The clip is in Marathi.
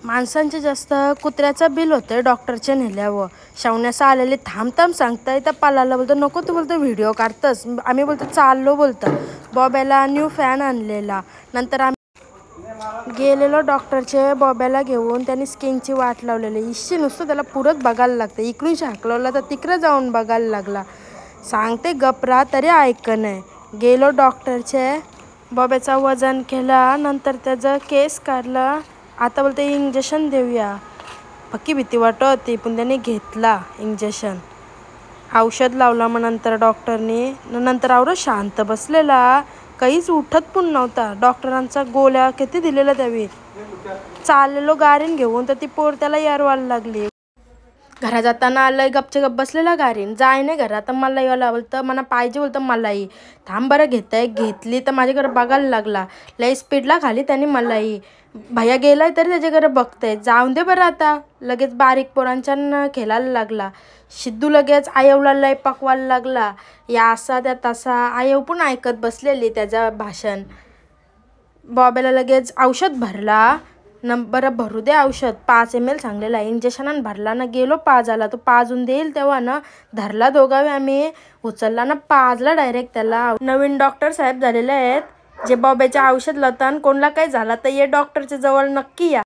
माणसांचे जास्त कुत्र्याचं बिल होतं डॉक्टरच्या नेल्यावर. शावण्याचं आलेले थांब सांगताय तर पालाला बोलतो नको तू बोलतो व्हिडिओ काढतस. आम्ही बोलतो चाललो बोलतं. बॉब्याला न्यू फॅन आणलेला. नंतर आम्ही गेलेलो डॉक्टरचे बॉब्याला घेऊन. त्यांनी स्किनची वाट लावलेली. इश्शी नुसतं त्याला पुरत बघायला लागतं. इकडून हाकलवला तर तिकडं जाऊन बघायला लागला. सांगते गपरा तरी ऐक नाही. गेलो डॉक्टरचे बॉब्याचं वजन केला. नंतर त्याचं केस काढला. आता बोलते इंजेक्शन देऊया. पक्की भीती वाटत होती पण त्याने घेतला इंजेक्शन. औषध लावला मग नंतर डॉक्टरने. नंतर आवडं शांत बसलेला. काहीच उठत पण नव्हता. डॉक्टरांचा गोळ्या किती दिलेल्या त्यावेळी. चाललेलो गाडीन घेऊन तर ती पोर त्याला यारवायला लागली. घरा जाताना आलं गपचे गप बसलेला गाडीन. जाय नाही घरात मला यायला बोलतं मला पाहिजे बोलतं मलाही. थांब बरं घेतली तर माझ्याकडे बघायला लागला. लई स्पीडला खाली त्याने मलाही. भैया गेलाय तरी त्याच्याकडे बघतंय. जाऊन दे बरं आता. लगेच बारीक पोरांच्या खेळायला लागला. सिद्धू लगेच आयवला लय पकवायला लागला. या असा त्या तसा. आयव पण ऐकत बसलेली त्याचं भाषण. बॉब्याला लगेच औषध भरला. बरं भरू दे औषध 5 ml सांगलेला. इंजेक्शन भरला ना. गेलो पाजाला. तो पाजून देईल तेव्हा ना धरला दोघावे आम्ही. उचलला ना पाजला डायरेक्ट त्याला. नवीन डॉक्टर साहेब झालेले आहेत जे बॉब्याचे औषध लावतात. कोणाला काही झाला तर ये डॉक्टरच्या जवळ नक्की या.